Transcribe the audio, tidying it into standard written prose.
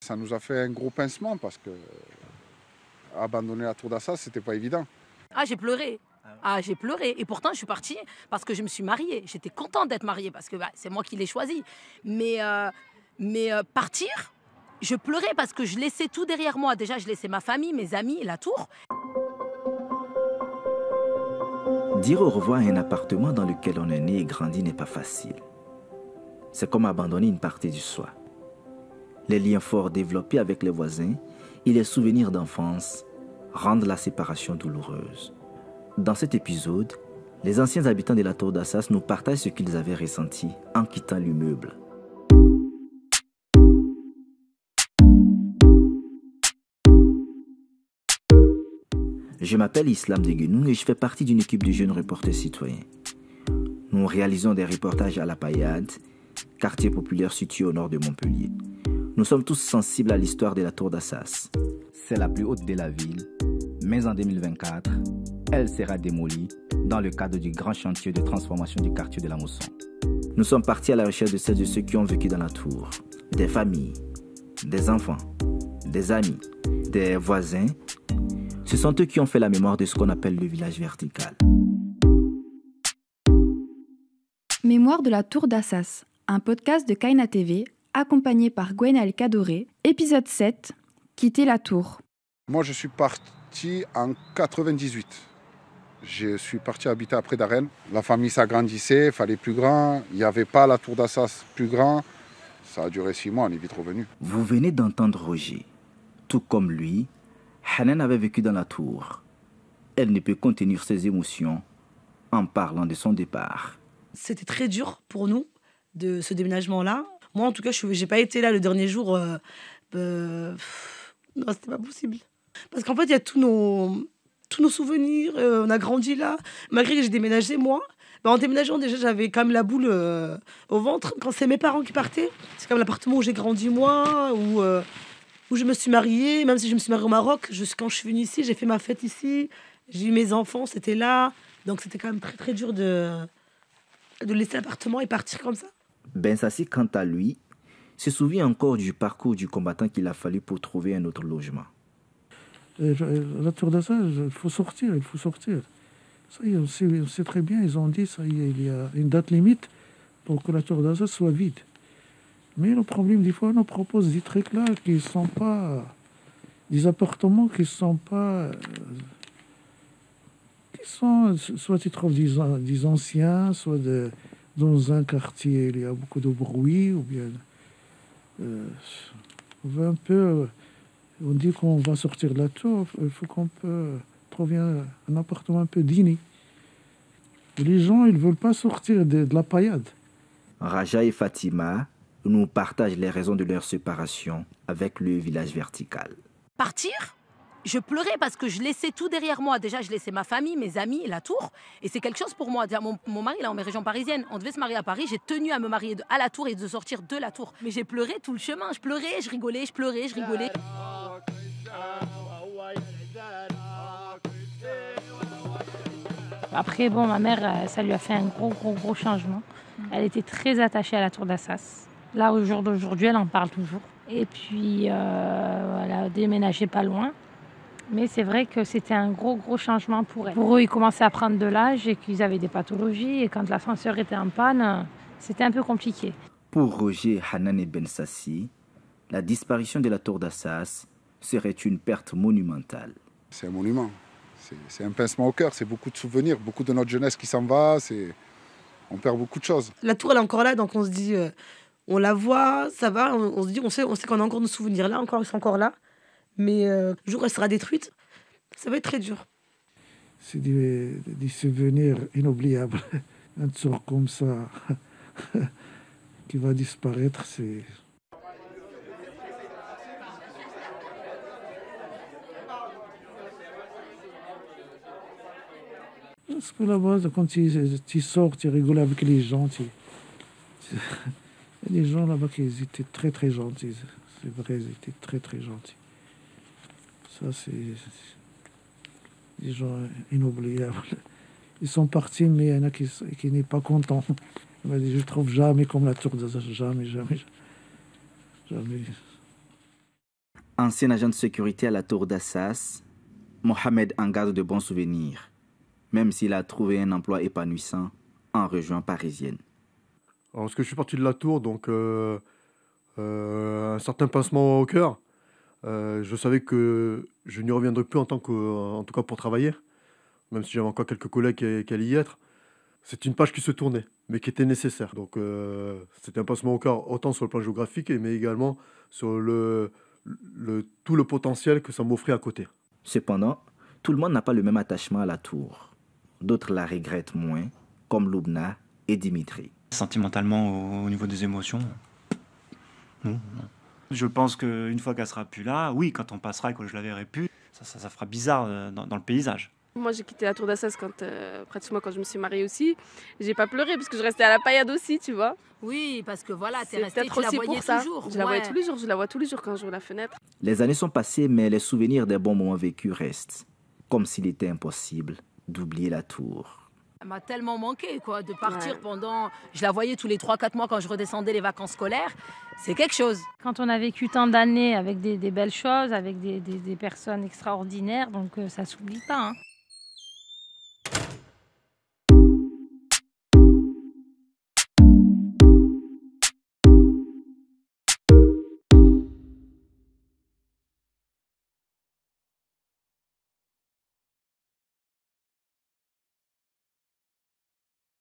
Ça nous a fait un gros pincement parce que abandonner la tour d'Assas, c'était pas évident. Ah, j'ai pleuré. Ah, j'ai pleuré. Et pourtant, je suis partie parce que je me suis mariée. J'étais contente d'être mariée parce que c'est moi qui l'ai choisi. Mais partir, je pleurais parce que je laissais tout derrière moi. Déjà, je laissais ma famille, mes amis, la tour. Dire au revoir à un appartement dans lequel on est né et grandi n'est pas facile. C'est comme abandonner une partie du soi. Les liens forts développés avec les voisins et les souvenirs d'enfance rendent la séparation douloureuse. Dans cet épisode, les anciens habitants de la tour d'Assas nous partagent ce qu'ils avaient ressenti en quittant l'immeuble. Je m'appelle Islam Deguenou et je fais partie d'une équipe de jeunes reporters citoyens. Nous réalisons des reportages à La Paillade, quartier populaire situé au nord de Montpellier. Nous sommes tous sensibles à l'histoire de la tour d'Assas. C'est la plus haute de la ville, mais en 2024, elle sera démolie dans le cadre du grand chantier de transformation du quartier de la Mousson. Nous sommes partis à la recherche de celles et ceux qui ont vécu dans la tour. Des familles, des enfants, des amis, des voisins. Ce sont eux qui ont fait la mémoire de ce qu'on appelle le village vertical. Mémoire de la tour d'Assas, un podcast de Kaina TV, accompagné par Gwenaël Kadoré, épisode 7, Quitter la tour. Moi, je suis parti en 98. Je suis parti habiter à près d'Arène. La famille s'agrandissait, il fallait plus grand. Il n'y avait pas la tour d'Assas plus grand. Ça a duré 6 mois, on est vite revenu. Vous venez d'entendre Roger. Tout comme lui, Hanan avait vécu dans la tour. Elle ne peut contenir ses émotions en parlant de son départ. C'était très dur pour nous, de ce déménagement-là. Moi, en tout cas, je n'ai pas été là le dernier jour. Non, c'était pas possible. Parce qu'en fait, il y a tous nos souvenirs. On a grandi là. Malgré que j'ai déménagé, moi, en déménageant, déjà, j'avais quand même la boule au ventre. Quand c'est mes parents qui partaient, c'est comme l'appartement où j'ai grandi, moi, où je me suis mariée. Même si je me suis mariée au Maroc, quand je suis venue ici, j'ai fait ma fête ici. J'ai eu mes enfants, c'était là. Donc, c'était quand même très, très dur de laisser l'appartement et partir comme ça. Ben Sassi, quant à lui, se souvient encore du parcours du combattant qu'il a fallu pour trouver un autre logement. La tour d'Assas, il faut sortir. Ça y est, on sait très bien, ils ont dit, ça y est, il y a une date limite pour que la tour d'Assas soit vide. Mais le problème, des fois, on nous propose des trucs là qui ne sont pas... des appartements qui ne sont pas... soit tu trouves des anciens, soit dans un quartier, il y a beaucoup de bruit, ou bien... on dit qu'on va sortir de la tour, il faut qu'on peut trouver un appartement un peu digne. Et les gens, ils ne veulent pas sortir de la paillade. Raja et Fatima nous partagent les raisons de leur séparation avec le village vertical. Partir, je pleurais parce que je laissais tout derrière moi. Déjà, je laissais ma famille, mes amis, la tour. Et c'est quelque chose pour moi. Mon mari, là, en région parisienne, on devait se marier à Paris. J'ai tenu à me marier à la tour et de sortir de la tour. Mais j'ai pleuré tout le chemin. Je pleurais, je rigolais, je pleurais, je rigolais. Après, bon, ma mère, ça lui a fait un gros changement. Elle était très attachée à la tour d'Assas. Là, au jour d'aujourd'hui, elle en parle toujours. Et puis, elle a déménagé pas loin. Mais c'est vrai que c'était un gros changement pour elle. Pour eux, ils commençaient à prendre de l'âge et qu'ils avaient des pathologies. Et quand l'ascenseur était en panne, c'était un peu compliqué. Pour Roger, Hanan et Ben Sassi, la disparition de la tour d'Assas serait une perte monumentale. C'est un monument. C'est un pincement au cœur. C'est beaucoup de souvenirs, beaucoup de notre jeunesse qui s'en va. On perd beaucoup de choses. La tour, elle est encore là, donc on se dit... on la voit, ça va, on se dit, on sait qu'on a encore nos souvenirs là, ils sont encore là. Mais le jour où elle sera détruite, ça va être très dur. C'est des souvenirs inoubliables. Un tour comme ça qui va disparaître, c'est... Parce que là-bas, quand tu sors, tu rigoles avec les gens. Il y a des gens là-bas qui étaient très gentils. C'est vrai, ils étaient très gentils. Ça, c'est des gens inoubliables. Ils sont partis, mais il y en a qui n'est pas content. Je ne trouve jamais comme la tour d'Assas, jamais. Ancien agent de sécurité à la tour d'Assas, Mohamed en garde de bons souvenirs, même s'il a trouvé un emploi épanouissant en région parisienne. Alors, parce que je suis parti de la tour, donc un certain pincement au cœur. Je savais que je n'y reviendrai plus en tout cas pour travailler, même si j'avais encore quelques collègues qui allaient y être. C'est une page qui se tournait, mais qui était nécessaire. Donc c'était un pincement au cœur, autant sur le plan géographique, mais également sur tout le potentiel que ça m'offrait à côté. Cependant, tout le monde n'a pas le même attachement à la tour. D'autres la regrettent moins, comme Loubna et Dimitri. Sentimentalement, au niveau des émotions, non. Je pense qu'une fois qu'elle sera plus là, oui, quand on passera et que je la verrai plus, ça fera bizarre dans le paysage. Moi, j'ai quitté la tour d'Assas pratiquement quand je me suis mariée aussi. J'ai pas pleuré parce que je restais à la paillade aussi, tu vois. Oui, parce que voilà, t'es C'est restée, peut-être tu la aussi voyais pour ça. toujours. Je la voyais tous les jours, je la vois tous les jours quand j'ouvre la fenêtre. Les années sont passées, mais les souvenirs des bons moments vécus restent. Comme s'il était impossible d'oublier la tour. Elle m'a tellement manqué, quoi, de partir pendant... Je la voyais tous les 3-4 mois quand je redescendais les vacances scolaires. C'est quelque chose. Quand on a vécu tant d'années avec des belles choses, avec des personnes extraordinaires, donc ça s'oublie pas. Hein.